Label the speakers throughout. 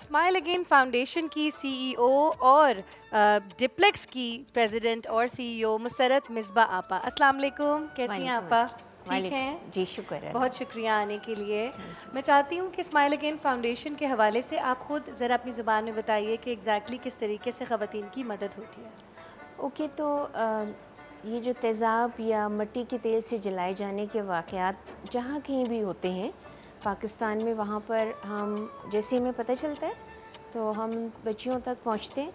Speaker 1: Smile again foundation کی سی ای او اور duplex کی پریزیڈنٹ اور سی ای او مسرت مصباح آپا، السلام علیکم، کیسی ہیں آپا؟ ٹھیک ہیں
Speaker 2: جی شکر ہے،
Speaker 1: بہت شکریہ آنے کے لیے. میں چاہتی ہوں کہ اسمائل اگین فاؤنڈیشن کے حوالے سے آپ خود ذرا اپنی زبان میں بتائیے کہ ایگزیکٹلی کس طریقے سے خواتین کی مدد ہوتی ہے.
Speaker 2: اوکے. تو یہ جو تیزاب یا مٹی کے تیل سے جلائے جانے کے واقعات جہاں کہیں بھی ہوتے ہیں پاکستان میں، وہاں پر ہم جیسے ہمیں پتہ چلتا ہے تو ہم بچیوں تک پہنچتے ہیں،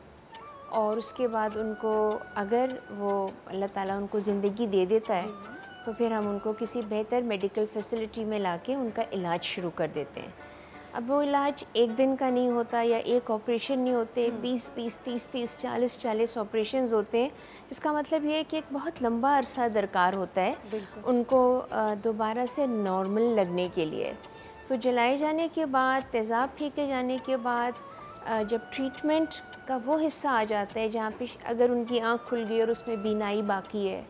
Speaker 2: اور اس کے بعد ان کو اگر وہ اللہ تعالیٰ ان کو زندگی دے دیتا ہے تو پھر ہم ان کو کسی بہتر میڈیکل فیسلٹی میں لا کے ان کا علاج شروع کر دیتے ہیں. اب وہ علاج ایک دن کا نہیں ہوتا یا ایک آپریشن نہیں ہوتے، 20 30 40 آپریشنز ہوتے ہیں، جس کا مطلب یہ ہے کہ ایک بہت لمبا عرصہ درکار ہوتا ہے ان کو دوبارہ سے نارمل لگنے کے لیے. تو جلائے جانے کے بعد، تیزاب پھینکے جانے کے بعد جب ٹریٹمنٹ کا وہ حصہ آ جاتا ہے جہاں پہ اگر ان کی آنکھ کھل گئی اور اس میں بینائی باقی ہے،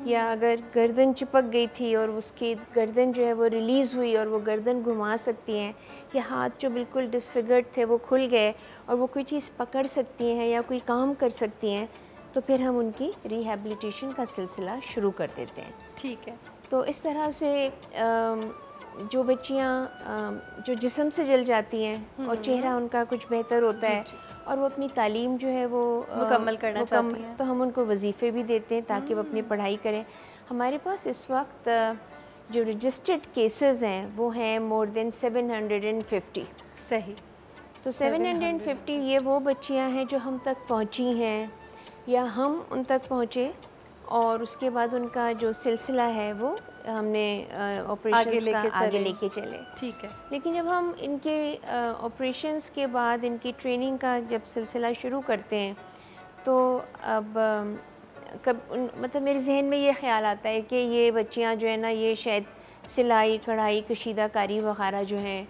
Speaker 2: یا اگر گردن چپک گئی تھی اور اس کی گردن جو ہے وہ ریلیز ہوئی اور وہ گردن گھما سکتی ہیں، یا ہاتھ جو بالکل ڈسفگرڈ تھے وہ کھل گئے اور وہ کوئی چیز پکڑ سکتی ہیں یا کوئی کام کر سکتی ہیں، تو پھر ہم ان کی ریہیبلیٹیشن کا سلسلہ شروع کر دیتے ہیں.
Speaker 1: ٹھیک ہے.
Speaker 2: تو اس طرح سے جو بچیاں جو جسم سے جل جاتی ہیں اور چہرہ ان کا کچھ بہتر ہوتا ہے اور وہ اپنی تعلیم جو ہے وہ
Speaker 1: مکمل کرنا چاہتی ہیں،
Speaker 2: تو ہم ان کو وظیفے بھی دیتے ہیں تاکہ وہ اپنی پڑھائی کریں. ہمارے پاس اس وقت جو رجسٹرڈ کیسز ہیں وہ ہیں مور دین 750.
Speaker 1: صحیح.
Speaker 2: تو 750 یہ وہ بچیاں ہیں جو ہم تک پہنچی ہیں یا ہم ان تک پہنچے، اور اس کے بعد ان کا جو سلسلہ ہے وہ ہم نے آپریشنز کا آگے لے کے چلے.
Speaker 1: ٹھیک ہے.
Speaker 2: لیکن جب ہم ان کے آپریشنز کے بعد ان کی ٹریننگ کا جب سلسلہ شروع کرتے ہیں تو اب مطلب میرے ذہن میں یہ خیال آتا ہے کہ یہ بچیاں جو ہے نا، یہ شاید سلائی کڑھائی کشیدہ کاری وغیرہ جو ہیں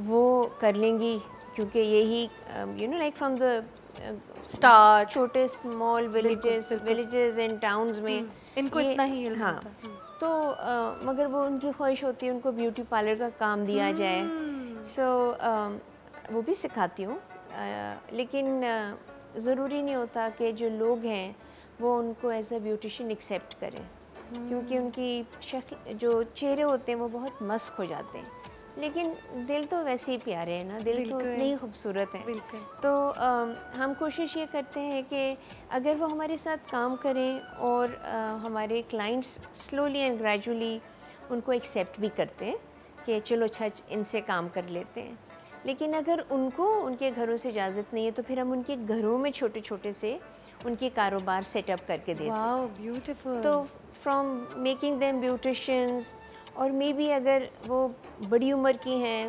Speaker 2: وہ کر لیں گی، کیونکہ یہی لائک فرام دا
Speaker 1: اسٹارٹ
Speaker 2: چھوٹے اسمال ولیجز اینڈ ٹاؤنز میں
Speaker 1: ان کو اتنا ہی علم
Speaker 2: ہوتا ہے. تو مگر وہ ان کی خواہش ہوتی ہے ان کو بیوٹی پارلر کا کام دیا جائے. سو وہ بھی سکھاتی ہوں، لیکن ضروری نہیں ہوتا کہ جو لوگ ہیں وہ ان کو ایز اے بیوٹیشین ایکسیپٹ کریں، کیونکہ ان کی شکل جو چہرے ہوتے ہیں وہ بہت مسخ ہو جاتے ہیں، لیکن دل تو ویسے ہی پیارے ہیں نا، دل تو اتنے ہی خوبصورت ہیں. تو ہم کوشش یہ کرتے ہیں کہ اگر وہ ہمارے ساتھ کام کریں، اور ہمارے کلائنٹس سلولی اینڈ گریجولی ان کو ایکسیپٹ بھی کرتے ہیں کہ چلو اچھا ان سے کام کر لیتے ہیں. لیکن اگر ان کو ان کے گھروں سے اجازت نہیں ہے تو پھر ہم ان کے گھروں میں چھوٹے چھوٹے سے ان کے کاروبار سیٹ اپ کر کے دیتے ہیں.
Speaker 1: واو بیوٹیفل.
Speaker 2: تو فرام میکنگ دیم بیوٹیشینز، اور مے بی اگر وہ بڑی عمر کی ہیں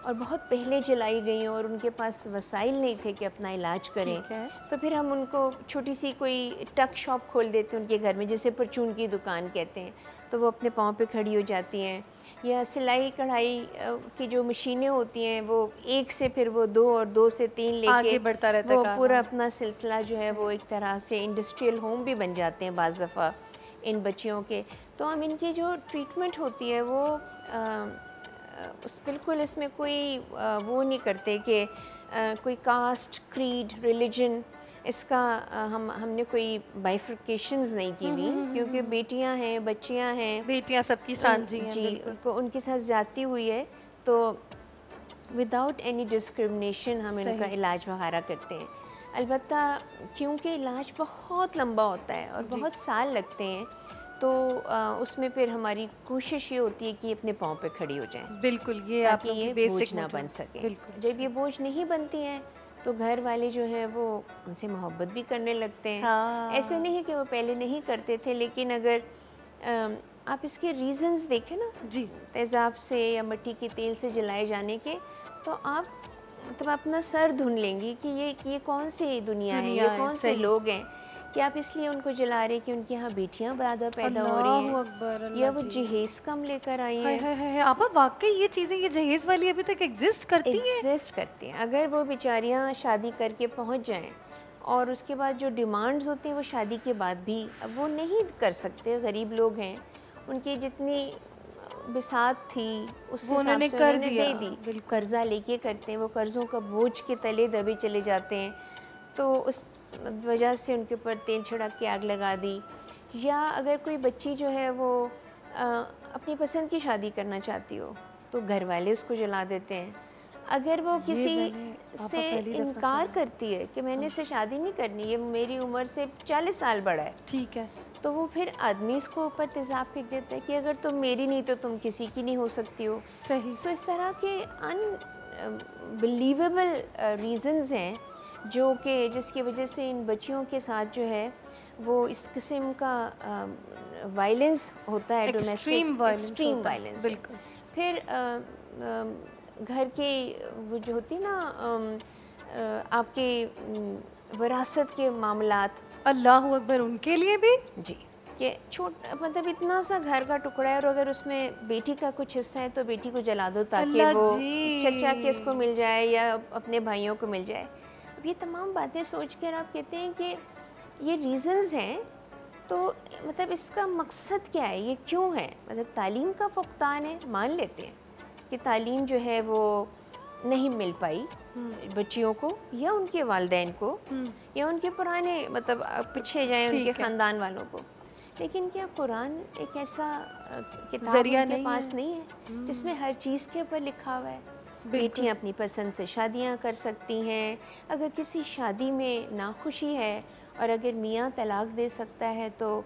Speaker 2: اور بہت پہلے چلائی گئی ہیں اور ان کے پاس وسائل نہیں تھے کہ اپنا علاج کریں، تو پھر ہم ان کو چھوٹی سی کوئی ٹک شاپ کھول دیتے ہیں ان کے گھر میں، جسے پرچون کی دکان کہتے ہیں. تو وہ اپنے پاؤں پہ کھڑی ہو جاتی ہیں. یا سلائی کڑھائی کی جو مشینیں ہوتی ہیں وہ ایک سے پھر وہ 2 اور 2 سے 3 لے کے
Speaker 1: بڑھتا رہتا ہے،
Speaker 2: وہ پورا اپنا سلسلہ جو ہے وہ ایک طرح سے انڈسٹریل ہوم بھی بن جاتے ہیں بعض دفعہ ان بچیوں کے. تو ہم ان کی جو ٹریٹمنٹ ہوتی ہے وہ بالکل اس میں کوئی وہ نہیں کرتے کہ کوئی کاسٹ، کریڈ، ریلیجن، اس کا ہم نے کوئی بائیفرکیشنز نہیں کی ہوئی، کیونکہ بیٹیاں ہیں، بچیاں ہیں،
Speaker 1: بیٹیاں سب کی سانجھی ہیں.
Speaker 2: جی، ان کے ساتھ زیادتی ہوئی ہے تو وداؤٹ اینی ڈسکرمنیشن ہم ان کا علاج وغیرہ کرتے ہیں. البتہ کیونکہ علاج بہت لمبا ہوتا ہے اور بہت سال لگتے ہیں، تو اس میں پھر ہماری کوشش یہ ہوتی ہے کہ اپنے پاؤں پہ کھڑی ہو جائیں.
Speaker 1: بالکل، یہ آپ
Speaker 2: یہ بوجھ نہ بن سکے. جب یہ بوجھ نہیں بنتی ہیں تو گھر والے جو ہیں وہ ان سے محبت بھی کرنے لگتے ہیں. ایسے نہیں کہ وہ پہلے نہیں کرتے تھے، لیکن اگر آپ اس کے ریزنز دیکھیں نا،
Speaker 1: جی،
Speaker 2: تیزاب سے یا مٹی کے تیل سے جلائے جانے کے، تو آپ مطلب اپنا سر دھن لیں گی کہ یہ کون سی دنیا ہے، یہ کون سے لوگ ہیں کہ آپ اس لیے ان کو جلا رہے کہ ان کے یہاں بیٹیاں زیادہ پیدا ہو رہی ہیں، یا وہ جہیز کم لے کر آئی ہیں.
Speaker 1: آپا واقعی یہ چیزیں، یہ جہیز والی ابھی تک ایگزسٹ کرتی ہیں.
Speaker 2: اگر وہ بیچاریاں شادی کر کے پہنچ جائیں اور اس کے بعد جو ڈیمانڈز ہوتی ہیں وہ شادی کے بعد بھی اب وہ نہیں کر سکتے. غریب لوگ ہیں، ان کی جتنی بساط تھی اس سے
Speaker 1: انہوں نے کر دیا،
Speaker 2: دی. قرضہ لے کے کرتے ہیں, وہ قرضوں کا بوجھ کے تلے دبے چلے جاتے ہیں, تو اس وجہ سے ان کے اوپر تیل چھڑک کے آگ لگا دی. یا اگر کوئی بچی جو ہے وہ اپنی پسند کی شادی کرنا چاہتی ہو تو گھر والے اس کو جلا دیتے ہیں. اگر وہ کسی سے انکار کرتی ہے کہ میں نے اسے شادی نہیں کرنی, یہ میری عمر سے 40 سال بڑا ہے,
Speaker 1: ٹھیک ہے,
Speaker 2: تو وہ پھر آدمی اس کو اوپر تیزاب پھینک دیتا ہے کہ اگر تم میری نہیں تو تم کسی کی نہیں ہو سکتی ہو.
Speaker 1: صحیح.
Speaker 2: سو اس طرح کے بلیویبل ریزنز ہیں جو کہ جس کی وجہ سے ان بچیوں کے ساتھ جو ہے وہ اس قسم کا وائلنس ہوتا ہے,
Speaker 1: ایکسٹریم
Speaker 2: وائلنس.
Speaker 1: بالکل.
Speaker 2: پھر گھر کے وہ جو ہوتی نا آپ کے وراثت کے معاملات,
Speaker 1: اللہ اکبر, ان کے لیے بھی
Speaker 2: جی, کہ مطلب اتنا سا گھر کا ٹکڑا ہے اور اگر اس میں بیٹی کا کچھ حصہ ہے تو بیٹی کو جلا دو تاکہ وہ چچا کے اس کو مل جائے یا اپنے بھائیوں کو مل جائے. اب یہ تمام باتیں سوچ کر آپ کہتے ہیں کہ یہ ریزنز ہیں, تو مطلب اس کا مقصد کیا ہے, یہ کیوں ہے؟ مطلب تعلیم کا فقدان ہے, مان لیتے ہیں کہ تعلیم جو ہے وہ نہیں مل پائی بچیوں کو یا ان کے والدین کو یا ان کے پرانے مطلب پیچھے جائیں ان کے خاندان والوں کو, لیکن کیا قرآن ایک ایسا کتاب ان کے پاس نہیں ہے جس میں ہر چیز کے اوپر لکھا ہوا ہے؟ بیٹیاں اپنی پسند سے شادیاں کر سکتی ہیں, اگر کسی شادی میں ناخوشی ہے اور اگر میاں طلاق دے سکتا ہے تو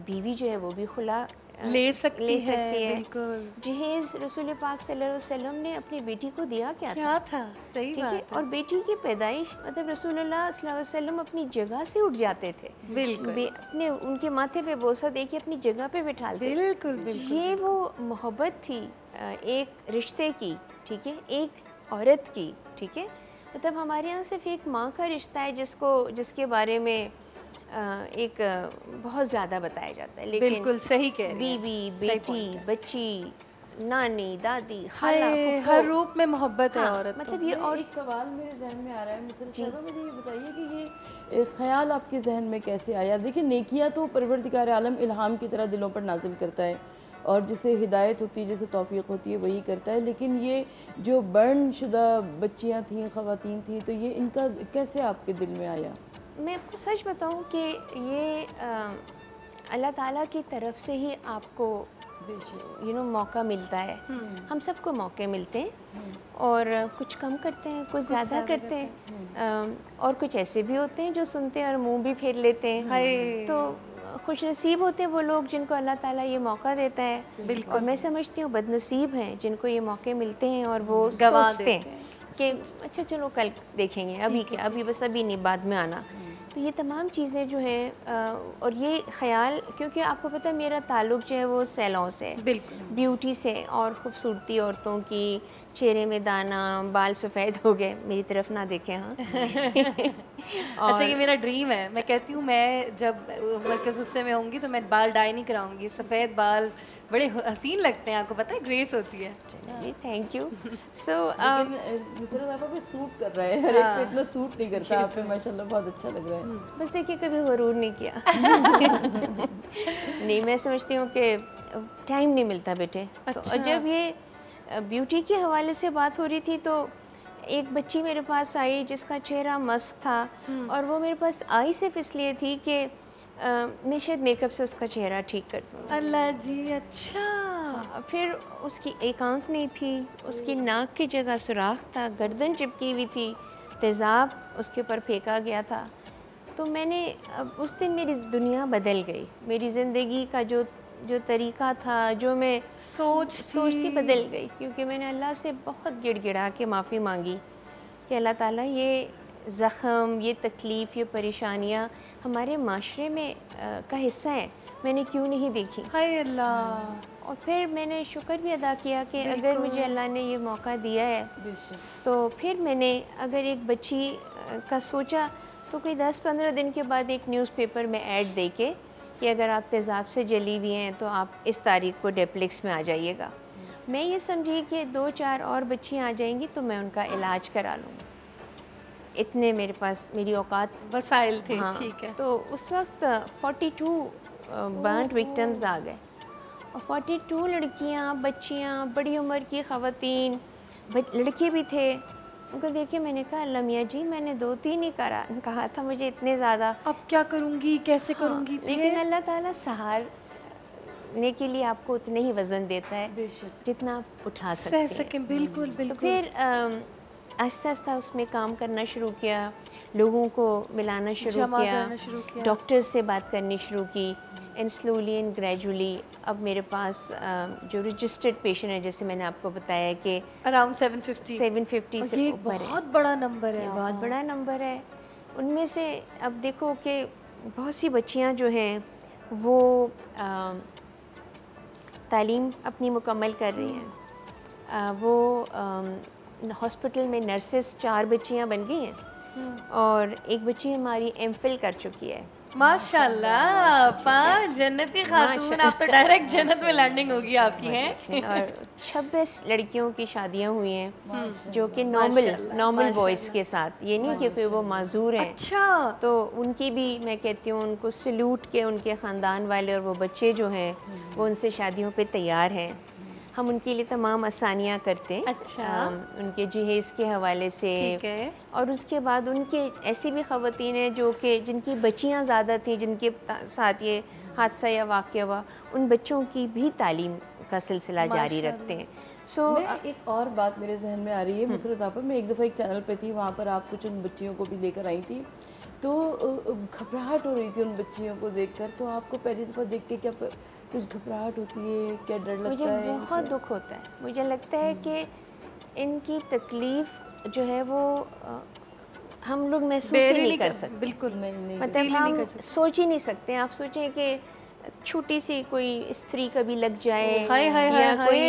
Speaker 2: بیوی جو ہے وہ بھی خلا
Speaker 1: لے سکتی ہے.
Speaker 2: بالکل. جہیز رسول پاک صلی اللہ علیہ وسلم نے اپنی بیٹی کو دیا کیا
Speaker 1: تھا؟ صحیح بات ہے.
Speaker 2: اور بیٹی کی پیدائش مطلب رسول اللہ صلی اللہ علیہ وسلم اپنی جگہ سے اٹھ جاتے تھے,
Speaker 1: بالکل,
Speaker 2: اپنے ان کے ماتھے پہ بوسہ دے کے اپنی جگہ پہ بٹھالتے.
Speaker 1: بالکل بالکل.
Speaker 2: یہ وہ محبت تھی ایک رشتے کی, ٹھیک ہے, ایک عورت کی, ٹھیک ہے. مطلب ہمارے یہاں صرف ایک ماں کا رشتہ ہے جس کے بارے میں ایک بہت زیادہ بتایا جاتا ہے, لیکن
Speaker 1: بالکل صحیح کہہ رہی ہیں,
Speaker 2: بیوی, بیٹی, بچی, نانی, دادی,
Speaker 1: خالہ, ہر روپ میں محبت ہے عورت.
Speaker 2: مطلب یہ. اور
Speaker 3: ایک سوال میرے ذہن میں آ رہا ہے مسرت صاحبہ, مجھے یہ بتائیے کہ یہ خیال آپ کے ذہن میں کیسے آیا؟ دیکھیں, نیکیاں تو پروردگار عالم الہام کی طرح دلوں پر نازل کرتا ہے اور جسے ہدایت ہوتی ہے, جسے توفیق ہوتی ہے وہی کرتا ہے, لیکن یہ جو برن شدہ بچیاں تھیں, خواتین تھیں, تو یہ ان کا کیسے آپ کے دل میں آیا؟
Speaker 2: میں آپ کو سچ بتاؤں کہ یہ اللہ تعالیٰ کی طرف سے ہی آپ کو موقع ملتا ہے. ہم سب کو موقع ملتے ہیں اور کچھ کم کرتے ہیں, کچھ زیادہ کرتے ہیں, اور کچھ ایسے بھی ہوتے ہیں جو سنتے ہیں اور منہ بھی پھیر لیتے ہیں. تو خوش نصیب ہوتے ہیں وہ لوگ جن کو اللہ تعالیٰ یہ موقع دیتا ہے. بالکل. اور میں سمجھتی ہوں بد نصیب ہیں جن کو یہ موقع ملتے ہیں اور وہ سوچتے ہیں کہ اچھا چلو کل دیکھیں گے, ابھی بس ابھی نہیں, بعد میں آنا. تو یہ تمام چیزیں جو ہیں اور یہ خیال, کیونکہ آپ کو پتہ ہے میرا تعلق جو ہے وہ سیلوں سے, بالکل, بیوٹی سے اور خوبصورتی عورتوں کی, چہرے میں دانہ, بال سفید ہو گئے, میری طرف نہ دیکھیں. ہاں
Speaker 1: اچھا, یہ میرا ڈریم ہے. میں کہتی ہوں میں جب مرکز غصے میں ہوں گی تو میں بال ڈائی نہیں کراؤں گی. سفید بال بڑے حسین لگتے ہیں, آپ کو پتہ ہے, گریس ہوتی ہے.
Speaker 2: جی تھینک یو. سو
Speaker 3: مسرت آپ پہ سوٹ کر رہا ہے, ہر ایک پہ اتنا سوٹ نہیں کرتا, آپ پہ ماشاءاللہ بہت اچھا لگ رہا ہے.
Speaker 2: بس دیکھیے کبھی غرور نہیں کیا. نہیں, میں سمجھتی ہوں کہ ٹائم نہیں ملتا بیٹے. اور جب یہ بیوٹی کے حوالے سے بات ہو رہی تھی تو ایک بچی میرے پاس آئی جس کا چہرہ مسک تھا, اور وہ میرے پاس آئی صرف اس لیے تھی کہ میں شاید میک اپ سے اس کا چہرہ ٹھیک کر دوں.
Speaker 1: اللہ جی, اچھا.
Speaker 2: پھر اس کی ایک آنکھ نہیں تھی, اس کی ناک کی جگہ سوراخ تھا, گردن چپکی ہوئی تھی, تیزاب اس کے اوپر پھینکا گیا تھا. تو میں نے اس دن میری دنیا بدل گئی, میری زندگی کا جو طریقہ تھا, جو میں سوچتی بدل گئی, کیونکہ میں نے اللہ سے بہت گڑ گڑا کے معافی مانگی کہ اللہ تعالیٰ یہ زخم, یہ تکلیف, یہ پریشانیاں ہمارے معاشرے میں کا حصہ ہیں, میں نے کیوں نہیں دیکھی.
Speaker 1: ہائے اللہ.
Speaker 2: اور پھر میں نے شکر بھی ادا کیا کہ اگر مجھے اللہ نے یہ موقع دیا ہے تو پھر میں نے اگر ایک بچی کا سوچا تو کوئی 10-15 دن کے بعد ایک نیوز پیپر میں ایڈ دے کے کہ اگر آپ تیزاب سے جلی ہوئی ہیں تو آپ اس تاریخ کو ڈیپلیکس میں آ جائیے گا. میں یہ سمجھی کہ 2-4 اور بچیاں آ جائیں گی تو میں ان کا علاج کرا لوں گی, اتنے میرے پاس میری اوقات
Speaker 1: وسائل تھے. ٹھیک ہے.
Speaker 2: تو اس وقت 42 برنٹ وکٹمز آ گئے, اور 42 لڑکیاں، بچیاں، بڑی عمر کی خواتین، لڑکے بھی تھے. ان کو دیکھ کے میں نے کہا اللہ میاں جی میں نے 2-3 ہی کہا تھا، مجھے اتنے زیادہ
Speaker 1: اب کیا کروں گی، کیسے کروں گی.
Speaker 2: لیکن اللہ تعالیٰ سہارنے کے لیے آپ کو اتنے ہی وزن دیتا ہے جتنا آپ اٹھا سکتے ہیں.
Speaker 1: بالکل
Speaker 2: تو
Speaker 1: بالکل.
Speaker 2: پھر آہستہ آہستہ اس میں کام کرنا شروع کیا، لوگوں کو ملانا شروع کیا، ڈاکٹر سے بات کرنی شروع کی، اینڈ سلولی اینڈ گریجولی اب میرے پاس جو رجسٹرڈ پیشنٹ ہے، جیسے میں نے آپ کو بتایا کہ
Speaker 1: اراؤنڈ 750
Speaker 2: سے
Speaker 1: یہ
Speaker 2: اوپر ہے.
Speaker 1: بہت بڑا نمبر ہے.
Speaker 2: یہ بہت بڑا نمبر ہے. ان میں سے اب دیکھو کہ بہت سی بچیاں جو ہیں وہ تعلیم اپنی مکمل کر رہی ہیں. وہ ہاسپٹل میں نرسز 4 بچیاں بن گئی ہیں اور ایک بچی ہماری ایم فل کر چکی ہے.
Speaker 1: ماشاء اللہ جنتی خاتون، آپ تو ڈائریکٹ جنت میں لینڈنگ ہوگی آپ کی ہیں.
Speaker 2: اور 26 لڑکیوں کی شادیاں ہوئی ہیں جو کہ نارمل بوائز کے ساتھ، یہ نہیں کہ کوئی وہ معذور ہیں.
Speaker 1: اچھا.
Speaker 2: تو ان کی بھی میں کہتی ہوں ان کو سلوٹ کے ان کے خاندان والے اور وہ بچے جو ہیں وہ ان سے شادیوں پہ تیار ہیں. ہم ان کے لیے تمام آسانیاں کرتے ہیں.
Speaker 1: اچھا.
Speaker 2: ان کے جہیز کے حوالے سے.
Speaker 1: ٹھیک ہے.
Speaker 2: اور اس کے بعد ان کے ایسی بھی خواتین ہیں جو کہ جن کی بچیاں زیادہ تھیں، جن کے ساتھ یہ حادثہ یا واقعہ ہوا، ان بچوں کی بھی تعلیم کا سلسلہ جاری رکھتے ہیں.
Speaker 3: ایک اور بات میرے ذہن میں آ رہی ہے مسرت آپا، میں ایک دفعہ ایک چینل پہ تھی، وہاں پر آپ کچھ ان بچیوں کو بھی لے کر آئی تھی، تو گھبراہٹ ہو رہی تھی ان بچیوں کو دیکھ کر. تو آپ کو پہلی دفعہ دیکھ کے کیا کچھ گھبراہٹ ہوتی ہے، کیا ڈر لگتا ہے؟
Speaker 2: مجھے بہت دکھ ہوتا ہے. مجھے لگتا ہے کہ ان کی تکلیف جو ہے وہ ہم لوگ محسوس ہی نہیں کر سکتے.
Speaker 1: بالکل
Speaker 2: مطلب ہم سوچ ہی نہیں سکتے. آپ سوچیں کہ چھوٹی سی کوئی استری کبھی لگ جائے یا کوئی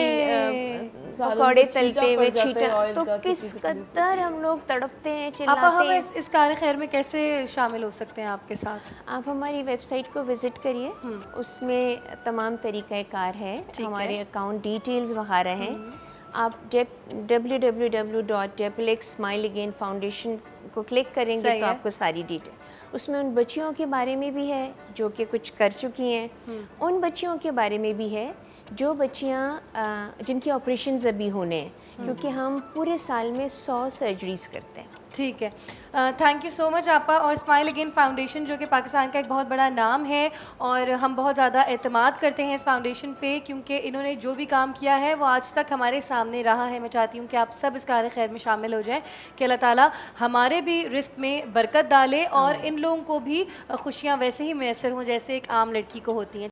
Speaker 2: پکوڑے تلتے ہوئے چھینٹا، تو کس قدر ہم لوگ تڑپتے ہیں، چلاتے ہیں.
Speaker 1: اس کار خیر میں کیسے شامل ہو سکتے ہیں آپ کے ساتھ؟
Speaker 2: آپ ہماری ویب سائٹ کو وزٹ کریے، اس میں تمام طریقہ کار ہے، ہمارے اکاؤنٹ ڈیٹیلز وغیرہ ہیں. آپ www.deeplex-smile-again-foundation کو کلک کریں گے تو آپ کو ساری ڈیٹیل، اس میں ان بچیوں کے بارے میں بھی ہے جو کہ کچھ کر چکی ہیں، ان بچیوں کے بارے میں بھی ہے جو بچیاں جن کے آپریشنز ابھی ہونے ہیں، کیونکہ ہم پورے سال میں 100 سرجریز کرتے ہیں.
Speaker 1: ٹھیک ہے. تھینک یو سو مچ آپا. اور اسمائل اگین فاؤنڈیشن جو کہ پاکستان کا ایک بہت بڑا نام ہے اور ہم بہت زیادہ اعتماد کرتے ہیں اس فاؤنڈیشن پہ، کیونکہ انہوں نے جو بھی کام کیا ہے وہ آج تک ہمارے سامنے رہا ہے. میں چاہتی ہوں کہ آپ سب اس کار خیر میں شامل ہو جائیں کہ اللہ تعالیٰ ہمارے بھی رزق میں برکت ڈالے اور ان لوگوں کو بھی خوشیاں ویسے ہی میسر ہوں جیسے ایک عام لڑکی کو ہوتی ہیں.